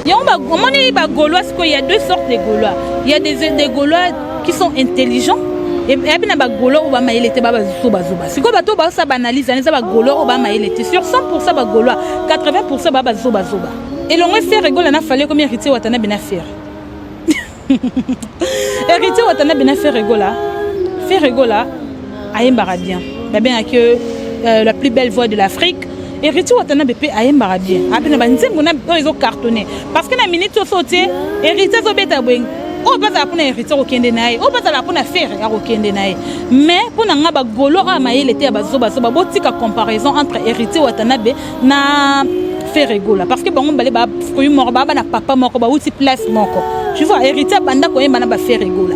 Il y a deux sortes de Gaulois. Il y a des Gaulois qui sont intelligents. Et puis, il y a des Gaulois qui sont bazoba. Si on analyse, il y a des Gaulois qui sont sur 100% de Gaulois, 80% de bazoba. Et l'on fait rigoler, il fallait comme héritier Watana Benafir. Héritier Watana Benafir rigola. Fait rigola, Aïmbara bien. Bien que la plus belle voix de l'Afrique. Héritier Watana BP Aïmbara bien. Après, ils ont cartonné. Parce que la minute au sauté, héritier Zobeta Beng. On va pas héritier au Kendenaï. On va pas faire au Kendenaï. Mais pour nous, Golo a maïl était à Bazoba. C'est une comparaison entre héritier Watanabe na fait rigola. Parce que bon, on va aller mort, na papa mort, ba outi place mort. Tu vois, héritier banda ko yemba na ba fait rigola.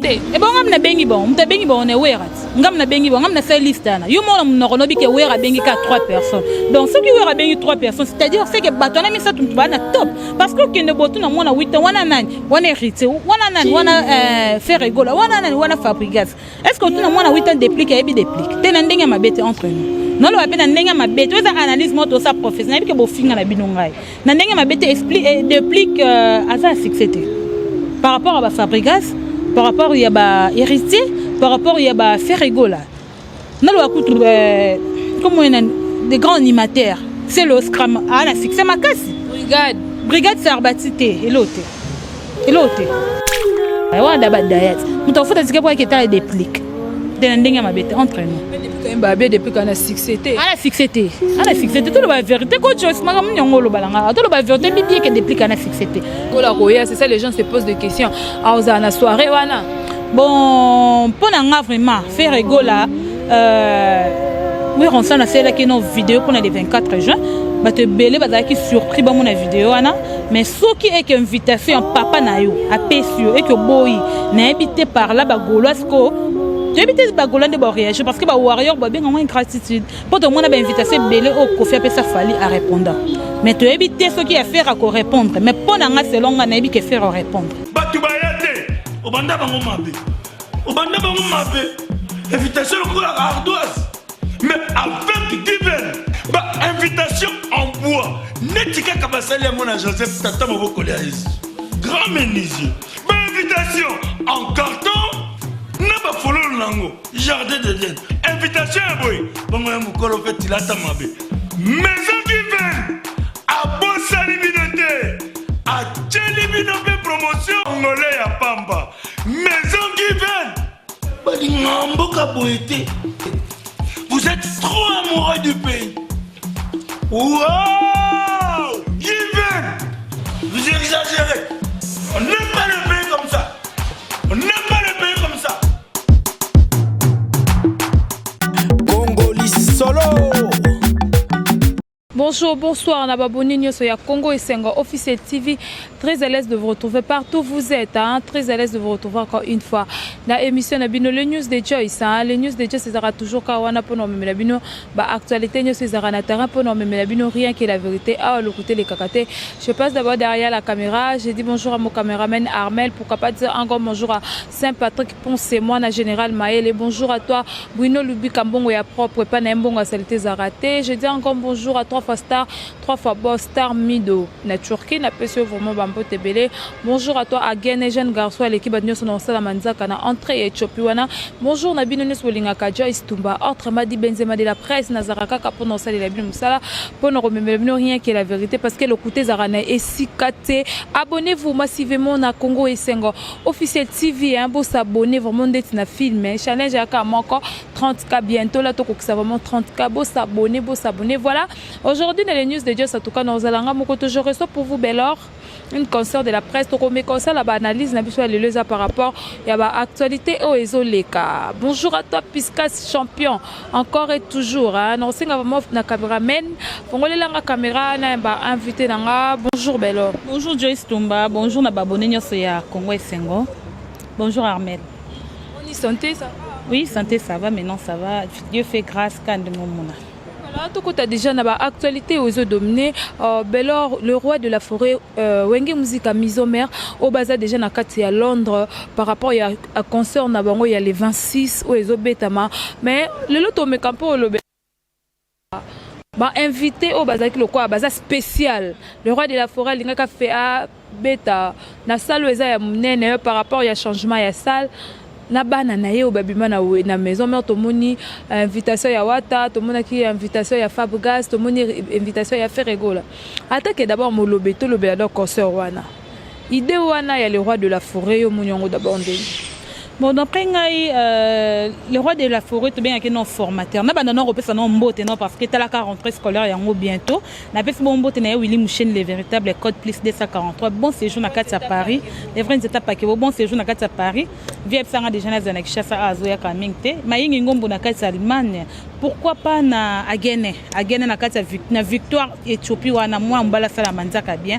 Et bon, on a bengi bon, on a bengi bon, on est ouérat. On a bengi bon, on a cette liste là. You mon on a dit que ouérat bengi qu'à 3 personnes. Donc ceux qui ouérat bengi 3 personnes, c'est-à-dire c'est que bateau on a mis ça tout bas na top. Parce que qui ne botou na mona 8 on a nani, on a hérité, on a nani, on a fait rigola, on a nani, on a fabrigas. Est-ce que tout na mona 8 ans déplique et bien déplique. T'es n'endenga ma bête entre nous. Non, le appel n'endenga ma bête. Tu as analyse moi tout ça professionnel que beau finga na binongai. N'endenga ma bête explique et déplique à ça succès. Par rapport à la fabrigas. Par rapport à yaba héritier, par rapport à yaba Ferregola. Nous avons comme des grands animateurs. C'est le scrum. Ah, c'est ma casse. Brigade Sarbatité. Et l'autre. Et l'autre. Et on a d'abord d'ailleurs. Nous avons fait des gars qui étaient des pliques. De l'ending à ma bête entre nous. Depuis qu'on a succédé. Ah, la succédé. Ah, la succédé. Tout le vérité. Quand tu as le balanga, tout le vérité. Bien que des pliques à la succédé. C'est ça, les gens se posent des questions. Ah, on a la soirée, voilà. Bon, pour nous vraiment faire rigola. Oui, on s'en a fait là qui nos vidéos pour les 24 juin. Bah te belé, bah qui surpris bah mon vidéo ana. Mais ce qui est qu'invitation papa na yo, à pesio et que boy, n'a habité par là bah golasco. Tu habites ba golande ba réagir parce que ba warrior ba bien une gratitude. Pour tout le monde a invitation belé au kofi après ça fallait à répondre. Mais tu habites ce qui a faire à répondre. Mais pour nous selon on a habité faire à répondre. Ba tu ba yate, au banda ba ngombe. Au banda ba ngombe. Invitation au la ardoise. Mais avec divin, bah invitation en bois. Netika kabasali à mon Joseph Tata Moboko Léaïs. Grand menuisier. Bah invitation en carton. N'a pas follow lango. Jardin de Dieu. Invitation à boy. Bon moi mon colo fait il attend ma bé. Maison divine. À Bossa Libinoté. À Tchelibinoté promotion. Angolais à Pamba. Maison divine. Bah l'ingambo kaboité. Vous êtes trop amoureux du pays. Wow! Given! Vous exagérez. On n'aime pas le pays comme ça. On n'aime pas le pays comme ça. Congolis solo. Bonjour, bonsoir, on a abonné sur Congo et Sengo Officiel TV. Très à l'aise de vous retrouver partout où vous êtes. Hein? Très à l'aise de vous retrouver encore une fois. La émission Nabino, le news de Joyce. Hein? Le news de Joyce, c'est toujours Kawana pour nous, mais Nabino, actualité, c'est Zaranatara pour nous, mais Nabino, rien que la vérité. Ah, le côté les cacatés. Je passe d'abord derrière la caméra. J'ai dit bonjour à mon caméraman Armel. Pourquoi pas dire encore bonjour à Saint-Patrick Ponce, moi, na Général Maël. Et bonjour à toi, Bruno Lubi Kambongo, ya propre, pas n'embongo à saleté Zaraté. Je dis encore bonjour à 3 fois Star, 3 fois Boss Star Mido. Na Turquie, na PSO vraiment Bambo Tebele. Bonjour à toi, à Guen, jeune garçon, à l'équipe de Nyoso Nosala Manzaka, na entrée et Chopiwana. Bonjour, Nabino Nus Wolingaka, Joyce Tumba, entre Madi Benzema de la presse, Nazaraka, pour nous saluer la Bible Moussala, pour nous remettre rien qui est la vérité, parce que le côté Zarana est si caté. Abonnez-vous massivement à Congo et Sengo. Officiel TV, un beau s'abonner, vraiment d'être na film. Challenge à encore 30K bientôt, là, tout ça vraiment 30K, beau s'abonner, voilà. Aujourd'hui, dans les news de Dieu, en tout cas, nous allons toujours rester pour vous, Bellor. Une concert de la presse, tout comme concert, la analyse, n'a pas le par rapport à l'actualité au Ezoleka. Bonjour à toi, Piscas champion, encore et toujours. Nous sommes na caméraman, pour la caméra, na invité nanga. Bonjour Bellor. Bonjour Joyce Tumba, bonjour na babonné nyosoya Congo et Sengo. Bonjour Armel. On y santé ça va? Oui, santé ça va, maintenant ça va. Dieu fait grâce quand de mon monde. Tout tu as déjà une actualité aux eaux dominées. Bellor, le roi de la forêt, Wenge Musique à Misomer, au bazar déjà na kati à Londres par rapport à concert na bango il y a les 26 aux eaux Betama. Mais le lot au Mekampo le Bah invité au bazaki le quoi baza spécial. Le roi de la forêt lingaka fait a beta na salle eza ya munene par rapport ya changement ya salle. Na bana na ye obabima na maison mère tomoni invitation ya wata tomona ki invitation ya Fabregas tomoni invitation ya Ferregola. Attaque d'abord molobeto le belado concert wana. Idée wana ya le roi de la forêt yo munyongo d'abord ndeni. Bon, d'après le roi de la forêt, tu bien non formateur. Na banana repère non mbote non parce que tu as la rentrée scolaire yango bientôt. Na pèse bon mbote na Willy Mouchen les véritables code plus 243. Bon séjour na Katia Paris. Les vrais étapes pas que bon séjour na Katia Paris. Vieux sanga déjà na zanak chassa azoya kamingte. Mayingi ngombo na Katia Allemagne. Pourquoi pas na Agene na Katia na Victoire Éthiopie wana moi mbala sala manzaka bien.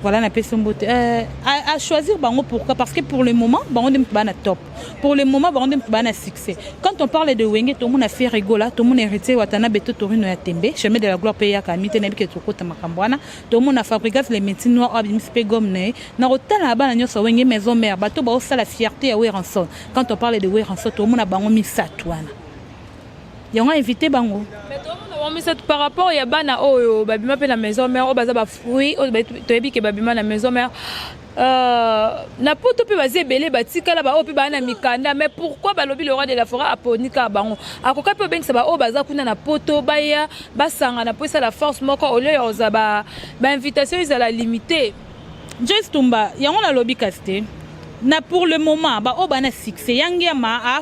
Voilà, on a fait son beauté. À choisir, pourquoi? Parce que pour le moment, on est top. Pour le moment, on est succès. Quand on parle de Wenge, tout le monde a fait rigoler, tout le monde a hérité, Watana Beto Torino et Tembe, chemin de la gloire payée à Kamite, Nebike Tokota Makambwana, tout le monde a fabriqué les médecines noires, Abimspé Gomne, Narota là-bas, nous sommes Wenge, maison mère, bateau, ça la fierté à Weranson. Quand on parle de Weranson, tout le monde a bangomi Satouana. Ils ont invité Bango. Par rapport à Bana Oyo, Babima la maison mère, au bazar fruit, au Toyebi que Babima la maison mère. Na poto pe bazé belé batika la ba o pe bana mikanda mais pourquoi balobi le roi de la forêt a ponika bango akoka pe beng ba o baza kuna na poto baya basanga na poisa la force moko au lieu oza ba invitation ils à la limiter. Joyce Tumba yango na lobby casté na pour le moment ba o bana succès yangia ma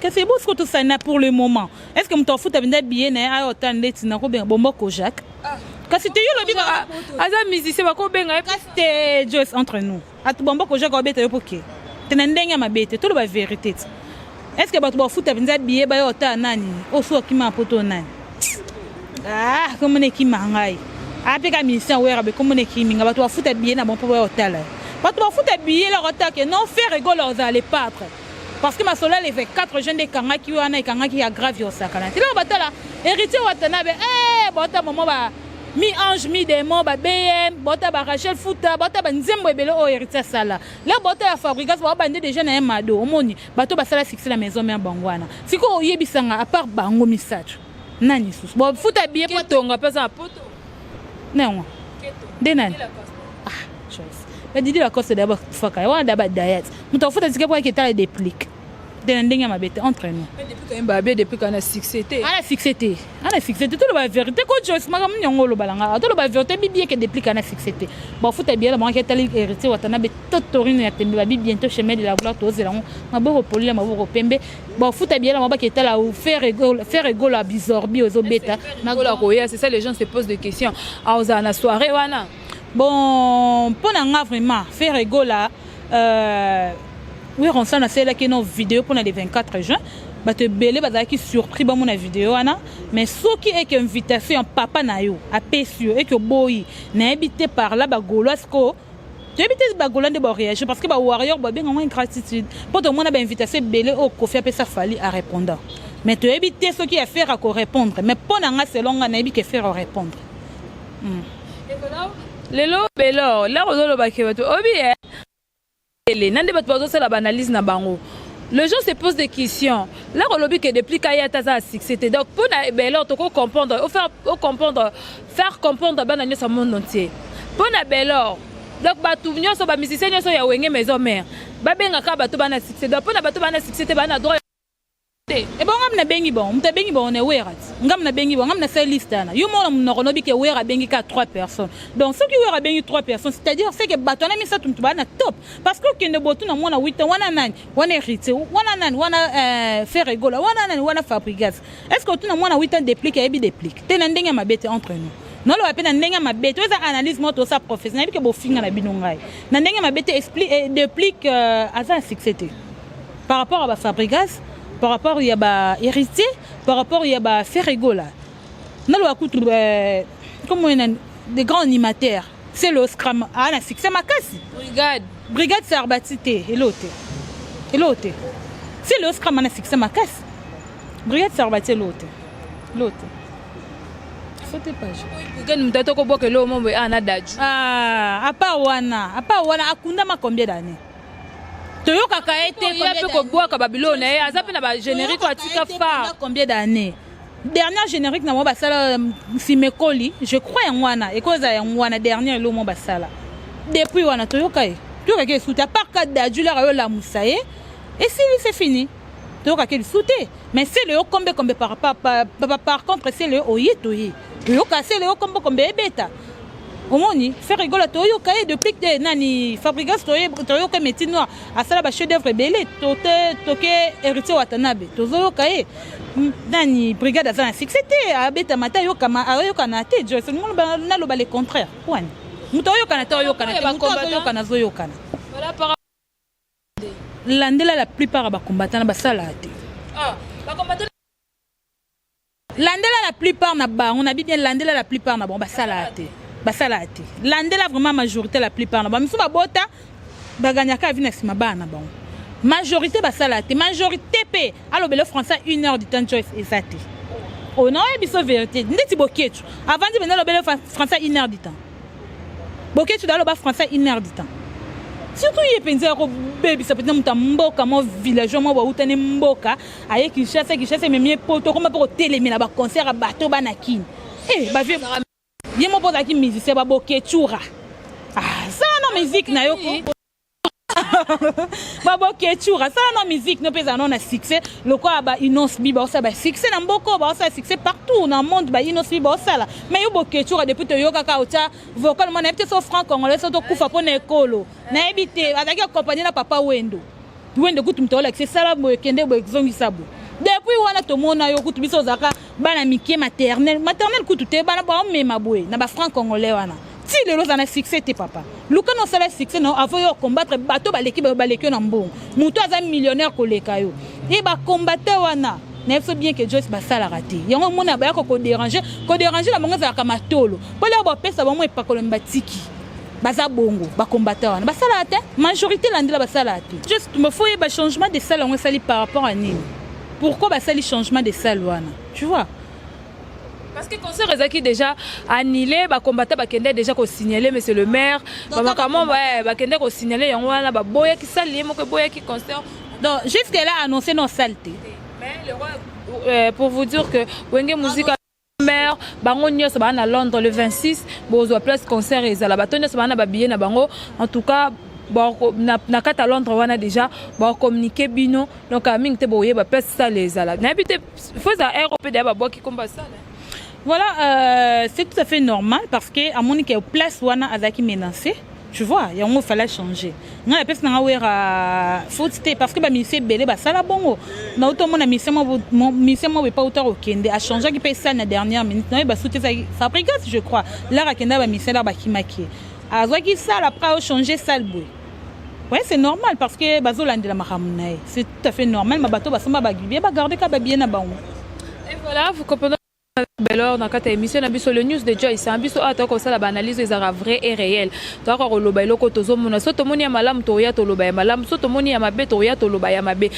que c'est beau ce que tout ça n'a pour le moment. Est-ce que tu t'en fous de venir bien à autant de temps na ko ben bombo ko Jacques quand c'était yo lobby aza musicien ba ko benga c'était Joyce entre nous at bombo ko Jacques obete yo poké tenendenga mabete tout la vérité. Est-ce que ba tu ba foutre venir bien ba autant nani o so ki ma poto nani comme ne ki mangai après ka mission wera be comme ne ki minga ba tu ba foutre bien na bon pour autant là ba tu ba foutre bien la autant que non faire rigolo aux allez pas parce que ma sola les 4 jeunes de kanga qui wana kanga qui a grave yo sakana tila batala héritier watana be bota maman ba mi ange mi démon ba BM bota ba Rachel Fouta bota ba nzembo ebelo o héritier sala la bota ya Fabregas ba bande déjà na mado omoni bato ba sala succès la maison mère bangwana siko oyebisanga à part bango misacho nani sus bo Fouta bien potonga pesa poto non denani mais Didi la cause d'abord faka ya wana d'abord diet muto Fouta zike pour que tu déplique denandenge mabete entre nous mais depuis quand même babé depuis qu'on a succès ala succès tout la vérité ko Joyce magam nyongo lo balanga tout la vérité bien que déplique ana succès bon Fouta bien la banque tali héritier watana be totorino ya tembe babi bientôt chemin de la gloire tozelango maboko poli maboko pembe bon Fouta bien la mabaka etala ou faire rigolo à bizorbi aux obeta nagola koya c'est ça les gens se posent des questions a oza na soirée wana. Bon, pour nous vraiment faire rigolo oui on s'en a fait là que nos vidéos pour les 24 juin bah te belé bah qui surpris bah mon vidéo ana mais ce qui est que invitation papa na yo a pesio et que boy na habité par là bah golosko tu habites bah golande bah réagir parce que bah warrior bah bien moins gratitude pour tout le monde a invitation belé au kofi après ça fallait à répondre mais tu habites ce qui a faire à répondre mais pour nous selon on a habité faire à répondre lelo belo la rozolo bakebato obi les nande bat bazo la analyse na bango les gens se posent des questions là rolobi que depuis kaya taza succès donc pour na belo to comprendre faire comprendre bana nyosa monde entier pour na belo donc batu nyoso ba musicien nyoso ya wenge maison mère ba benga ka batu bana succès donc pour na batu bana succès bana droit et bon ngam na bengi bon mta bengi bon ne werat ngam na bengi bon ngam na fait liste na yo mo no ronobi ke wera bengi ka 3 personnes donc ceux qui wera bengi 3 personnes c'est-à-dire c'est que batona mi ça tout bana top parce que kende botu na mona 8 wana nani wana hérité wana nani wana faire rigolo wana nani wana Fabregas est-ce que tu na mona 8 ans déplique et bi déplique tena ndenge mabete entre nous non lo apena ndenge mabete oza analyse moto sa professionnel que bo finga na binongai na ndenge mabete explique et déplique asa succès par rapport à Fabregas par rapport il y a héritier par rapport il y a faire rigolo non lo akutu comme on des grands animateurs c'est le scram ana succès makasi brigade sarbatité et l'autre c'est le scram ana succès makasi brigade sarbatité l'autre faut pas brigade mtato ko boke lo mombo ana daju à part wana akunda ma combien d'années Toyo kaka été combien d'années ko boka babylone azape na ba générique atika fa combien d'années dernière générique na mo basala simekoli je crois yangwana et cause yangwana dernier lo mo basala depuis wana toyoka e toyoka ke souta par cas d'adula yo la musaye et si c'est fini toyoka ke souté mais c'est le kombe par contre c'est le oyetoyi toyoka c'est le kombe ebeta omoni faire rigola toyoka e depuis que nani Fabrigas toyoka métier noir asala ba chef d'œuvre belé toke héritier Watanabe tozoyoka e nani brigade azana succès abeta mata yoka na te Joyce mo na lo ba le contraire wani muto yoka na te yoka na te muto yoka na zo yoka na voilà par landela la plupart ba combattants ba sala te ba combattants landela la plupart na ba on a bien landela la plupart na bon ba sala te landela vraiment majorité la plupart na ba misu ba bota ba ganyaka vina sima bana bon majorité basala te majorité pe allo belo français 1 heure du temps Joyce exact oh non et biso vérité ndeti boketu avant de venir belo français 1 heure du temps boketu dalo ba français 1 heure du temps surtout y penser ko baby ça peut être mboka mo village mo ba utane mboka aye ki chasse même poto comme pour télémi na ba concert bateau bana kin ba vie bien mo posa ki musicien ba boketura ça non musique na yo babo ketura ça non musique no pesa non na succès le quoi ba inos bi ba ça ba succès na mboko ba ça succès partout dans le monde ba inos bi ba ça là mais yo boketura depuis to yo kaka ota vocal mon peut so franc congolais so to kufa po na ekolo na ebité azaki accompagner na papa wendo kutu mtola c'est ça là bo kende bo exongi sabo depuis wana to mona yo kutu biso zaka bana mikie maternelle kutu te bana ba mema boye na ba franc congolais wana si les gens ont succès tes papa luka non sala succès non avant combattre bateau baleki na mbongo muto aza millionnaire koleka yo et ba combattre wana na faut bien que Joyce basala raté yango mona ba ko déranger la mongo za kama tolo pole ba pesa ba mo epakolo mbatiki baza bongo ba combattre wana basala raté majorité landela basala raté juste me faut ba changement de salle on sali par rapport à nini pourquoi basali changement de salle wana tu vois. Parce que le concert est déjà annulé, les combattants ont déjà signalé, monsieur le maire. Comment ont signalé, donc, jusque-là, annoncé nos saletés. Mais pour vous dire que Wenge Musique maire, Bangonio se à Londres le 26, Bozo place concert et la bâtonne se va billet na bango. En tout cas, na kata à Londres on a déjà communiqué bino donc à ming te boye ba place ça les ala. Na habité faut ça Europe de ba qui combat ça. Voilà, c'est tout à fait normal parce que à mon niveau place wana azaki menacé, tu vois, il y a un fallait changer. Na personne na wera faut parce que ba ministre belé ba sala bongo. Na auto mon ministre mo pas autant au Kende a changé qui paye ça na dernière minute. Na ba souté ça Fabrigas je crois. Là Rakenda ba ministre là ba kimaki. Azaki ça après changer ça le boy. Ouais, c'est normal parce que bazolande la mahamnae. C'est tout à fait normal ma bateau ba samba ba bien ba garder ka ba bien na bango. Et voilà, vous comprenez Belor dans cette émission na biso le news de Joyce un biso ata ko sala analyse ezara vrai et réel to ko loba iloko tozomona so tomoni ya malamu to ya to loba ya malamu so tomoni ya mabe to ya to loba ya mabe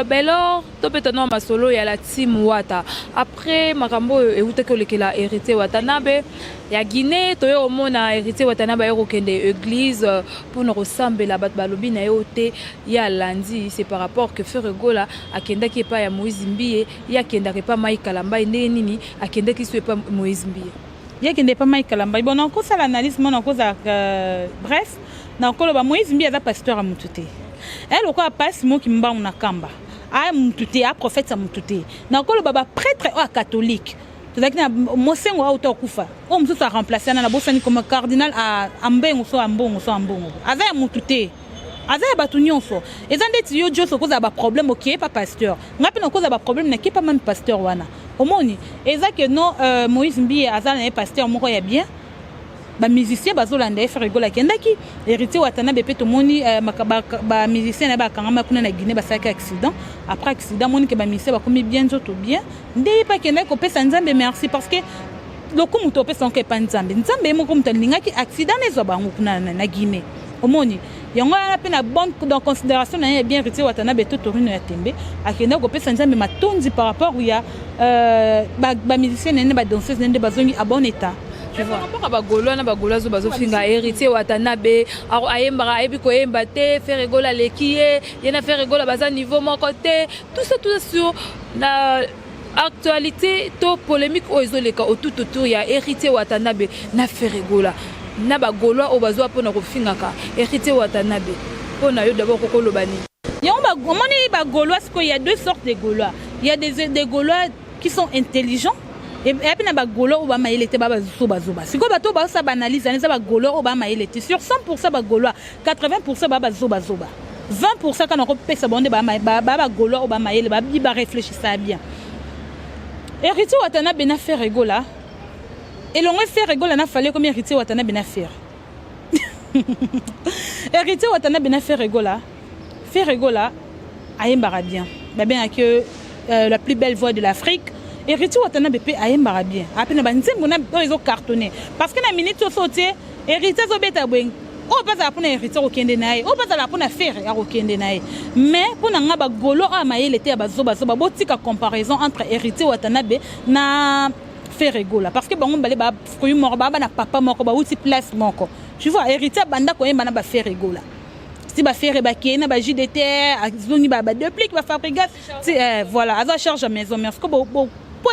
Belor to petano masolo ya la team Wata après makambo euta ko lekela hérité Watanabe ya Guinée to yo mona hérité Watanabe yo kende église pour nous ressembler la bat balobi na yo te ya lundi c'est par rapport que Ferregola akenda ki pa ya Moïse Mbiye ya kenda ke pa Mike Kalamba nini akende qui soit pas Moïse Mbiye. Il y a qui n'est pas Mike Kalamba. Bon, on cause l'analyse, on cause bref, na ko ba Moïse Mbiye za pasteur à Mutute. Elle ko passe mo ki mba na kamba. A Mutute a prophète à Mutute. Na ko ba prêtre catholique. C'est-à-dire na mosengo a auto kufa. O mso sa remplacer na bosani comme cardinal à Ambengo so Ambongo so Ambongo. Aza Mutute. Aza batu nyonso. Ezande ti yo jo so cause ba problème OK pas pasteur. Ngapi na cause ba problème na ki pas même pasteur wana. Omoni eza que non Moïse Mbiye azala na pasteur moko ya bien ba musicien bazolanda Ferregola kendaki héritier Watanabe pe to moni ba musicien na ba kangama kuna na Guinée basaka accident après accident moni ke ba musicien ba komi bien zoto bien ndé pa kenda ko pesa nzambe merci parce que loko muto pesa onke pa nzambe moko mutalinga ki accident nezo bango kuna na Guinée omoni yango na pe na bonne dans considération na bien héritier Watanabe to torino ya tembe akenda ko pesa nzambe matondi par rapport où il y a ba musicien nene ba danseuse nene bazongi à bon état tu vois par rapport à bagolo zo bazofinga héritier Watanabe ayemba ayebi ko yemba te Ferregola lekiye yena Ferregola baza niveau mon côté tout ça sur na actualité to polémique o ezoleka tout autour ya Héritier Watanabe na Ferregola na ba Gaulois o bazwa pona ko fingaka Héritier Watanabe pona yo d'abord ko lobani il y a deux sortes de Gaulois. Il y a des Gaulois qui sont intelligents. Et puis, il y a des Gaulois qui sont intelligents. Si vous analysez, il y a des Gaulois qui sont intelligents. Sur 100% de Gaulois, 80% sont intelligents. 20% quand on repère ça, les Gaulois qui réfléchissent bien. Héritier Watanabe n'a fait Ferregola. Et l'on a fait Ferregola, n'a fallu comme Héritier Watanabe n'a fait. Héritier Watanabe n'a fait Ferregola. Ferregola ayembara bien. Bien que la plus belle voix de l'Afrique. Héritier Watanabe ayembara bien. Après na nzembo na ils ont cartonné parce que na minute sauté Héritier zobeta bwen. O pas za pona Héritier okende nae. O pas za la pona faire ya okende nae. Mais pona nga ba Gaulois amayele te ba zoba botika comparaison entre Héritier Watanabe na Ferregola parce que bango balé ba fruit mort ba na papa moko ba outi place moko. Tu vois Héritier banda ko yemba na ba Ferregola. Si ba faire ba kena ba JDT azoni ba duplique ba fabriquer voilà aza charge à maison mais parce que pour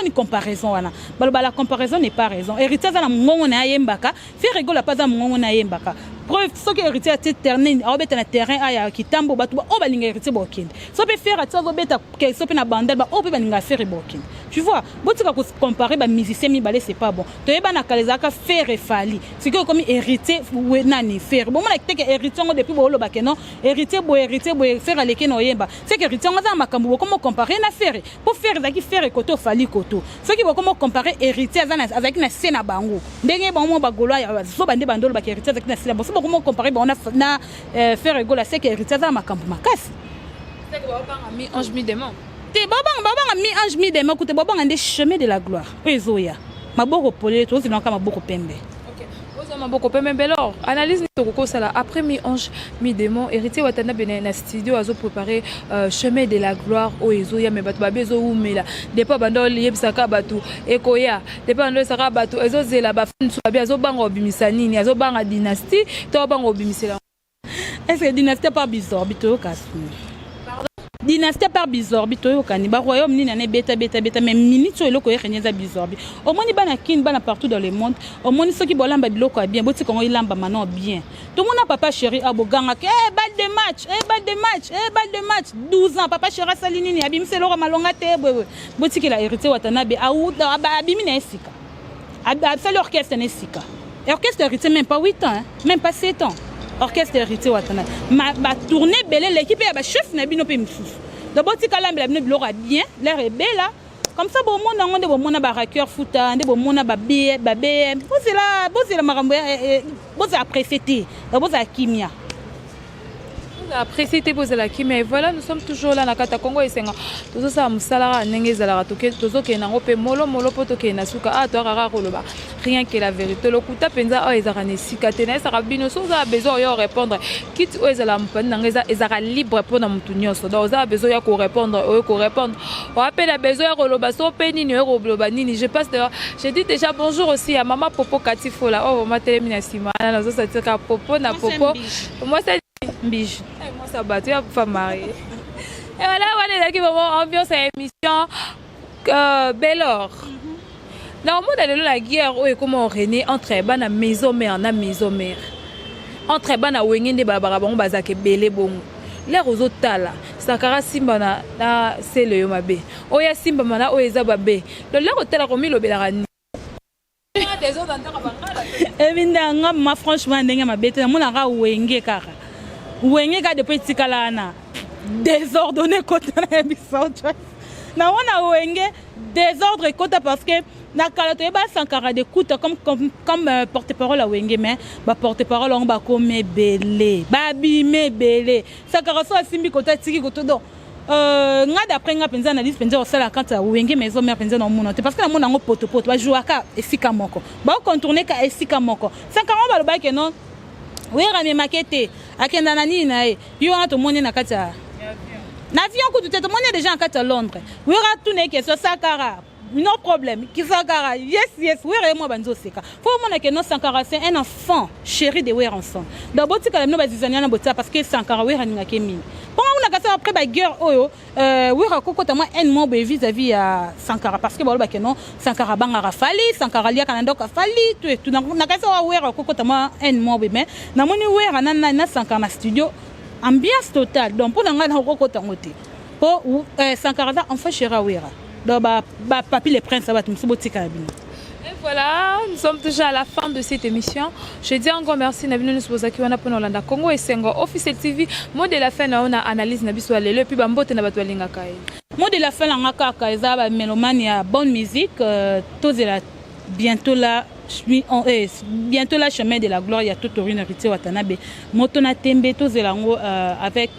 une comparaison wana la comparaison n'est pas raison Héritier za na mongo na yembaka Ferregola pas za mongo na yembaka preuve ce que Héritier a terminé a beta na terrain aya kitambo batu o balinga Héritier bokende so pe faire atsa zo beta ke so pe na bandel ba o pe balinga faire bokende tu vois botika ko comparer ba musicien mi balé c'est pas bon to yeba na kalezaka faire fali c'est que comme Héritier nani faire bon na que Héritier ngo depuis bo lo bakeno Héritier bo faire aleke no yemba c'est que Héritier ngo za makambo comment comparer na faire pour faire zaki faire koto fali koto ce qui va comment comparer Héritier avec na sena bango ndenge bon ba Gaulois ya so bande bandolo ba Héritier avec na sena bon comment comparer bon na Ferregola c'est que Héritier za makambo makasi c'est que ba mi ange mi démon te baba mi ange mi démon kote baba ngande chemin de la gloire ezoya maboko polé to zina kama maboko pembe. Beaucoup alors analyse après mi ange mi démon Héritier Watanabe na studio azo préparer chemin de la gloire au ezoya me batu babezo umela depa bando yebisaka batu ekoya depa bando saka batu ezozela ba fun so azo banga obimisa nini azo banga dynastie to banga obimisela est-ce que dynastie pas bizarre bito kasu dynastie par bizarre bito kani ba royaume ni na beta mais minito eloko yenyeza bizarre au moins bana kin bana partout dans le monde au moins ceux qui bolamba biloko bien boti kongo ilamba manon bien tout le monde papa chéri aboganga balle de match 12 ans papa chéri salini ni abimse loro malonga te boti ki la Héritier Watanabe auda abimi na esika c'est l'orchestre na esika orchestre Héritier même pas 8 ans même pas 7 ans orchestre Héritier Watanabe ma tourner belé l'équipe ya ba chef na bino pe msusu d'abord tika lambela bino biloko bien l'air est belle là comme ça bon monde ngonde bon mona ba raqueur futa nde bon mona ba BM bozela makambo boza apprécier boza kimia apprécié la qui mais voilà nous sommes toujours là na kata Congo esenga tozo sa musala ndenge zala toke tozo ke na ngope molo poto ke na suka to rara koloba rien que la vérité lokuta penza o ezaka ne sikate na saka bino so za besoin yo répondre quitte o ezala mpana ngeza ezaka libre pour na mutu nyonso donc za besoin ya ko répondre o appelle la besoin ya koloba so pe nini yo koloba nini je passe d'ailleurs je dis déjà bonjour aussi à maman Popo Katifola oh ma télémina sima na zo sa tika Popo na Popo moi c'est Mbige. Moi ça bat, tu vas pas marier. Et voilà, on est là qui va voir ambiance à émission Bellor. Dans le monde de la guerre, où est comment on rené entre la maison mère et maison mère. Entre la wengende de Babarabon Bazake Belé bon. L'air aux autres là, Sakara Simba na c'est le yomabe. Oya Simba mana oeza babe. Le l'air hôtel a remis le Belarani. Évidemment, moi franchement, ndenge mabete na mona ra wenge kaka. Wenge ka depuis tikalana désordonné côté na biso na wana wenge désordre côté parce que na kala to ba Sankara de kuta comme porte-parole à wenge mais ba porte-parole on ba comme belé ba bimé belé Sankara so asimbi côté tiki côté do nga d'après nga penza analyse penza au sala quand wenge maison mère penza na mona parce que na mona ngo poto ba jouaka esika moko ba contourner ka esika moko Sankara ba lo ba ke non oui rame maquette akenda na nini na yo to moni na kati na avion ko tout moni déjà en kati Londres oui ra tout ne que Sankara no problème qui Sankara yes oui moi banzo seka faut mona que non Sankara c'est un enfant chéri de Weranson d'abord tika no bazizania na bota parce que Sankara oui raninga kemi pour on a kasa après la guerre oyo wera kokota moi un mob vis-à-vis à Sankara parce que baloba que non Sankara bangara fali Sankara lia kanando ka fali tout na kasa wera kokota moi un mob mais na moni wera na Sankara na studio ambiance totale donc pour nga na kokota ngote po Sankara da enfin chera wera donc ba papi les princes ça va tout botika bino. Et voilà, nous sommes déjà à la fin de cette émission. Je dis encore merci Nabino Nusbozaki wana pona Olanda Congo et Sengo Officiel TV. Mot de la fin na on a analyse na biso lelo puis bambote na bato linga kai. Mot de la fin la ngaka ka eza ba mélomane ya bonne musique tozela bientôt là bientôt la chemin de la gloire ya Totorine Riti Watanabe. Moto na tembe tozela ngo avec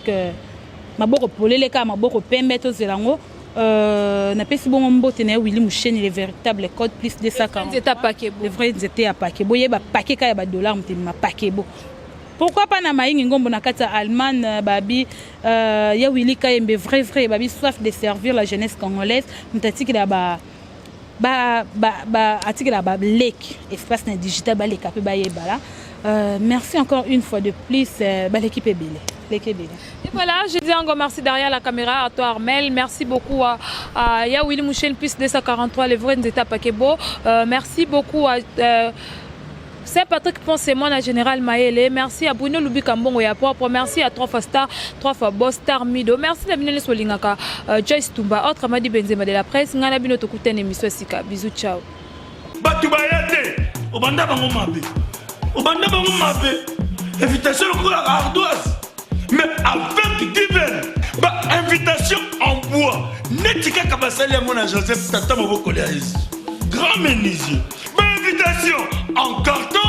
maboko poleleka maboko pembe tozela ngo na pesi bon mbote na Willy Mouchen le véritable code plus de 240 les vrais étaient à paquet boye ba paquet ka ya ba dollar mtima paquet bo pourquoi pas na maingi ngombo na kata Allemagne babi ya Willy Kayembe vrai babi soif de servir la jeunesse congolaise mtatiki la ba atiki la ba lek espace na digital ba lek apé ba yebala merci encore une fois de plus ba l'équipe est belle. Et voilà, je dis encore merci derrière la caméra à toi Armel, merci beaucoup à Willy Mouchen plus 243 les vrais étapes Pakebo, merci beaucoup à Saint-Patrick Ponce-Mon à Général Maëlle, merci à Bruno Lubi Kambongo ya propre, merci à 3 fois Star, 3 fois Boss Star Mido, merci à Binele Solingaka, Joyce Tumba, autre Amadi Benzema de la presse, ngana bino to kuten émission sika, bisous ciao. Batu bayate, obanda bango mabe, invitation au la ardoise. Mais avec divers, invitation en bois. Netika Kabasali à mon Joseph Tata Moboko Léaïs. Grand menuisier. Invitation en carton.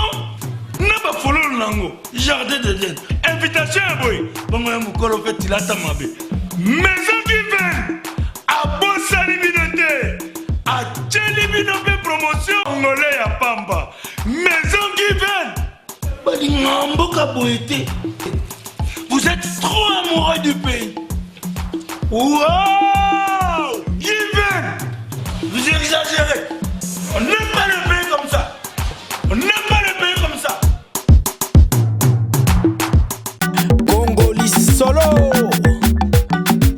N'a pas follow lango. Jardin de Dieu. Invitation à boy. Bon, moi, mon colo fait il a ta mabé. Maison divers. À Bossa Libinoté. À Tchelibinoté promotion. Congolais à Pamba. Maison divers. Balingambo Kaboété. Vous êtes trop amoureux du pays. Wow!